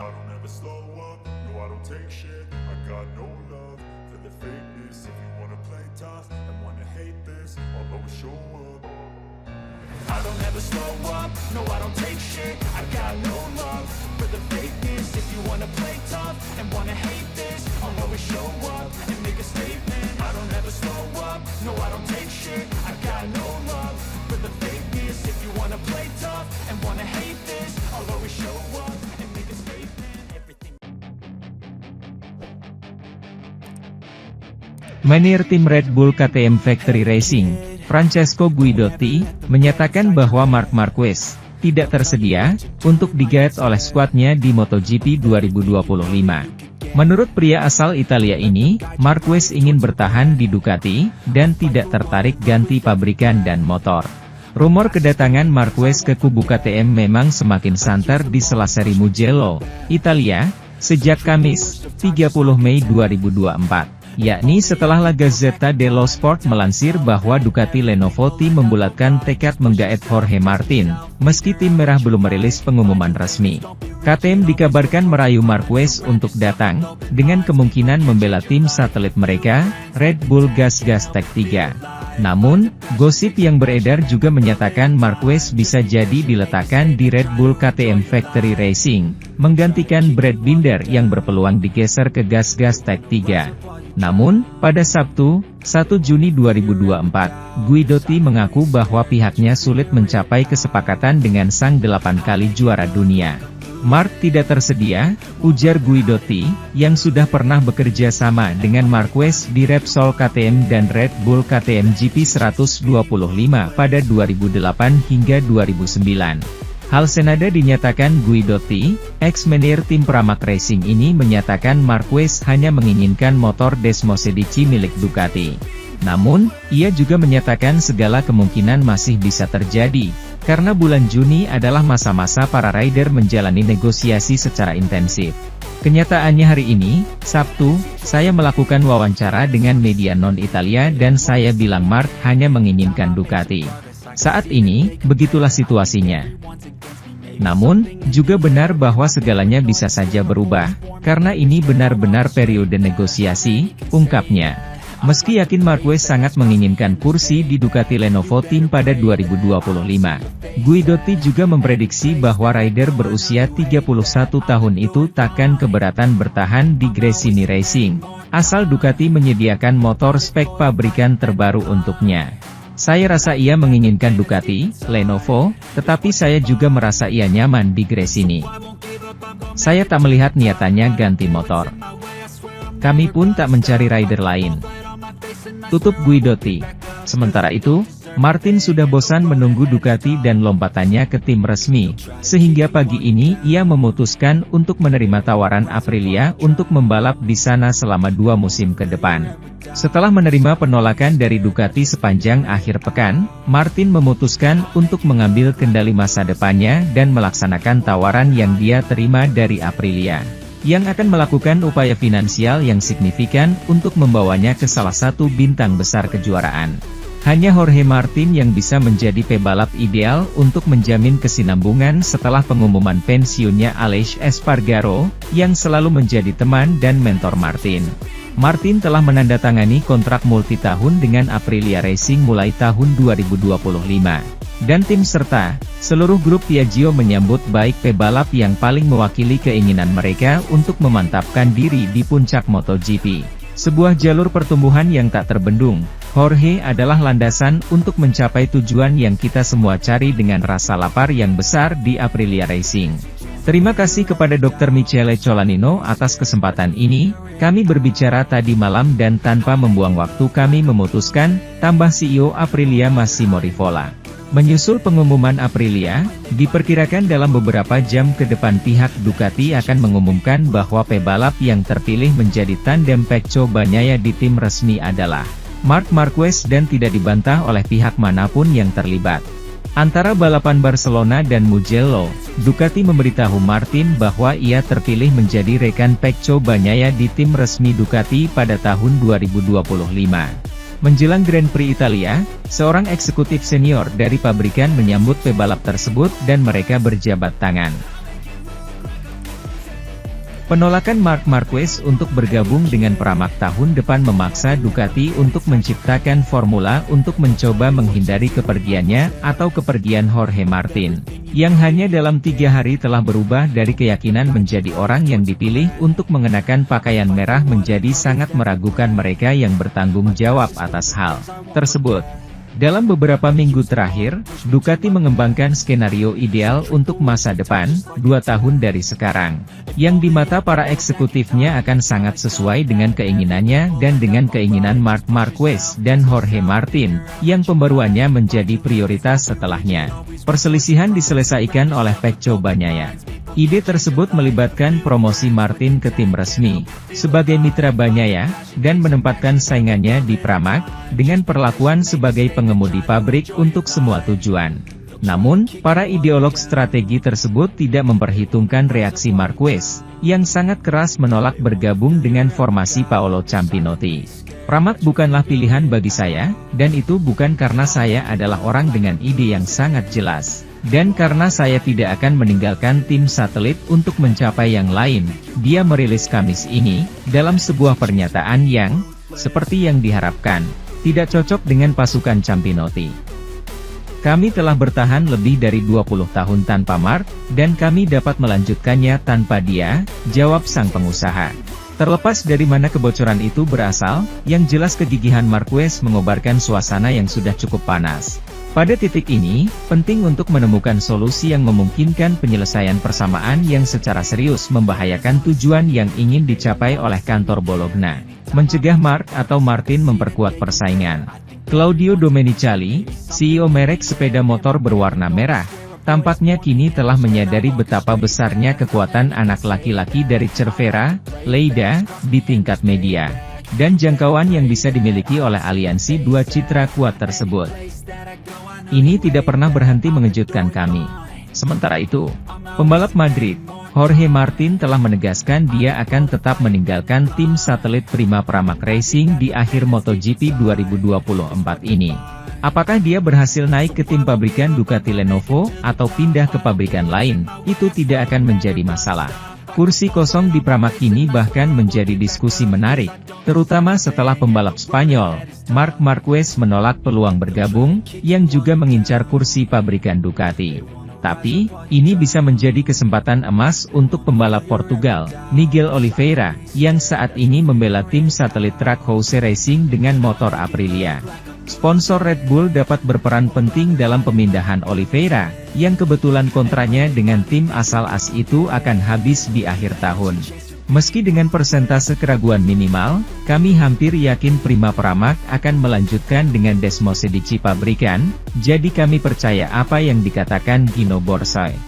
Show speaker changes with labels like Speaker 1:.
Speaker 1: I don't ever slow up, no I don't take shit. I got no love for the fakeness. If you wanna play tough and wanna hate this, I'll always show up. I don't ever slow up, no I don't take shit. I got no love for the fakeness. If you wanna play tough and wanna hate this, I'll always show up and make a statement. I don't ever slow up, no I don't take shit. I got no love for the fakeness. If you wanna play tough and wanna hate this, I'll always show up and make a statement. Everything.
Speaker 2: Manajer tim Red Bull KTM Factory Racing, Francesco Guidotti, menyatakan bahwa Marc Marquez tidak tersedia untuk digait oleh skuadnya di MotoGP 2025. Menurut pria asal Italia ini, Marquez ingin bertahan di Ducati dan tidak tertarik ganti pabrikan dan motor. Rumor kedatangan Marquez ke kubu KTM memang semakin santer di sela seri Mugello, Italia, sejak Kamis, 30 Mei 2024. Yakni setelah La Gazzetta dello Sport melansir bahwa Ducati Lenovo Team membulatkan tekad menggaet Jorge Martin, meski tim merah belum merilis pengumuman resmi. KTM dikabarkan merayu Marquez untuk datang, dengan kemungkinan membela tim satelit mereka, Red Bull Gas Tech 3. Namun, gosip yang beredar juga menyatakan Marquez bisa jadi diletakkan di Red Bull KTM Factory Racing, menggantikan Brad Binder yang berpeluang digeser ke Gas Tech 3. Namun, pada Sabtu, 1 Juni 2024, Guidotti mengaku bahwa pihaknya sulit mencapai kesepakatan dengan sang 8 kali juara dunia. Marc tidak tersedia, ujar Guidotti, yang sudah pernah bekerja sama dengan Marquez di Repsol KTM dan Red Bull KTM GP 125 pada 2008 hingga 2009. Hal senada dinyatakan Guidotti, ex-manajer tim Pramac Racing ini menyatakan Marquez hanya menginginkan motor Desmosedici milik Ducati. Namun, ia juga menyatakan segala kemungkinan masih bisa terjadi, karena bulan Juni adalah masa-masa para rider menjalani negosiasi secara intensif. Kenyataannya hari ini, Sabtu, saya melakukan wawancara dengan media non-Italia dan saya bilang Marc hanya menginginkan Ducati. Saat ini, begitulah situasinya. Namun, juga benar bahwa segalanya bisa saja berubah, karena ini benar-benar periode negosiasi, ungkapnya. Meski yakin Marquez sangat menginginkan kursi di Ducati Lenovo Team pada 2025, Guidotti juga memprediksi bahwa rider berusia 31 tahun itu takkan keberatan bertahan di Gresini Racing, asal Ducati menyediakan motor spek pabrikan terbaru untuknya. Saya rasa ia menginginkan Ducati, Lenovo, tetapi saya juga merasa ia nyaman di Gresini. Saya tak melihat niatannya ganti motor. Kami pun tak mencari rider lain. Tutup Guidotti. Sementara itu, Martin sudah bosan menunggu Ducati dan lompatannya ke tim resmi, sehingga pagi ini ia memutuskan untuk menerima tawaran Aprilia untuk membalap di sana selama 2 musim ke depan. Setelah menerima penolakan dari Ducati sepanjang akhir pekan, Martin memutuskan untuk mengambil kendali masa depannya dan melaksanakan tawaran yang dia terima dari Aprilia, yang akan melakukan upaya finansial yang signifikan untuk membawanya ke salah satu bintang besar kejuaraan. Hanya Jorge Martin yang bisa menjadi pebalap ideal untuk menjamin kesinambungan setelah pengumuman pensiunnya Aleix Espargaro, yang selalu menjadi teman dan mentor Martin. Martin telah menandatangani kontrak multitahun dengan Aprilia Racing mulai tahun 2025. Dan tim serta seluruh grup Piaggio menyambut baik pebalap yang paling mewakili keinginan mereka untuk memantapkan diri di puncak MotoGP. Sebuah jalur pertumbuhan yang tak terbendung. Jorge adalah landasan untuk mencapai tujuan yang kita semua cari dengan rasa lapar yang besar di Aprilia Racing. Terima kasih kepada Dr. Michele Colanino atas kesempatan ini. Kami berbicara tadi malam dan tanpa membuang waktu kami memutuskan, tambah CEO Aprilia Massimo Rivola. Menyusul pengumuman Aprilia, diperkirakan dalam beberapa jam ke depan pihak Ducati akan mengumumkan bahwa pebalap yang terpilih menjadi tandem Pecco Bagnaia di tim resmi adalah Marc Marquez dan tidak dibantah oleh pihak manapun yang terlibat. Antara balapan Barcelona dan Mugello, Ducati memberitahu Martin bahwa ia terpilih menjadi rekan Pecco Bagnaia di tim resmi Ducati pada tahun 2025. Menjelang Grand Prix Italia, seorang eksekutif senior dari pabrikan menyambut pebalap tersebut dan mereka berjabat tangan. Penolakan Marc Marquez untuk bergabung dengan Pramac tahun depan memaksa Ducati untuk menciptakan formula untuk mencoba menghindari kepergiannya atau kepergian Jorge Martin, yang hanya dalam 3 hari telah berubah dari keyakinan menjadi orang yang dipilih untuk mengenakan pakaian merah menjadi sangat meragukan mereka yang bertanggung jawab atas hal tersebut. Dalam beberapa minggu terakhir, Ducati mengembangkan skenario ideal untuk masa depan, 2 tahun dari sekarang, yang di mata para eksekutifnya akan sangat sesuai dengan keinginannya dan dengan keinginan Marc Marquez dan Jorge Martin, yang pembaruannya menjadi prioritas setelahnya. Perselisihan diselesaikan oleh Pecco Bagnaia. Ide tersebut melibatkan promosi Martin ke tim resmi, sebagai mitra Bagnaia, dan menempatkan saingannya di Pramac, dengan perlakuan sebagai pengemudi pabrik untuk semua tujuan. Namun, para ideolog strategi tersebut tidak memperhitungkan reaksi Marquez, yang sangat keras menolak bergabung dengan formasi Paolo Campinotti. Pramac bukanlah pilihan bagi saya, dan itu bukan karena saya adalah orang dengan ide yang sangat jelas. Dan karena saya tidak akan meninggalkan tim satelit untuk mencapai yang lain, dia merilis Kamis ini, dalam sebuah pernyataan yang, seperti yang diharapkan, tidak cocok dengan pasukan Campinotti. Kami telah bertahan lebih dari 20 tahun tanpa Marc, dan kami dapat melanjutkannya tanpa dia, jawab sang pengusaha. Terlepas dari mana kebocoran itu berasal, yang jelas kegigihan Marquez mengobarkan suasana yang sudah cukup panas. Pada titik ini, penting untuk menemukan solusi yang memungkinkan penyelesaian persamaan yang secara serius membahayakan tujuan yang ingin dicapai oleh kantor Bologna, mencegah Marc atau Martin memperkuat persaingan. Claudio Domenicali, CEO merek sepeda motor berwarna merah, tampaknya kini telah menyadari betapa besarnya kekuatan anak laki-laki dari Cervera, Lleida, di tingkat media, dan jangkauan yang bisa dimiliki oleh aliansi dua citra kuat tersebut. Ini tidak pernah berhenti mengejutkan kami. Sementara itu, pembalap Madrid, Jorge Martin telah menegaskan dia akan tetap meninggalkan tim satelit Prima Pramac Racing di akhir MotoGP 2024 ini. Apakah dia berhasil naik ke tim pabrikan Ducati Lenovo, atau pindah ke pabrikan lain, itu tidak akan menjadi masalah. Kursi kosong di Pramac kini bahkan menjadi diskusi menarik, terutama setelah pembalap Spanyol, Marc Marquez menolak peluang bergabung, yang juga mengincar kursi pabrikan Ducati. Tapi, ini bisa menjadi kesempatan emas untuk pembalap Portugal, Miguel Oliveira, yang saat ini membela tim satelit Track House Racing dengan motor Aprilia. Sponsor Red Bull dapat berperan penting dalam pemindahan Oliveira, yang kebetulan kontraknya dengan tim asal AS itu akan habis di akhir tahun. Meski dengan persentase keraguan minimal, kami hampir yakin Prima Pramac akan melanjutkan dengan Desmosedici pabrikan, jadi kami percaya apa yang dikatakan Gino Borsoi.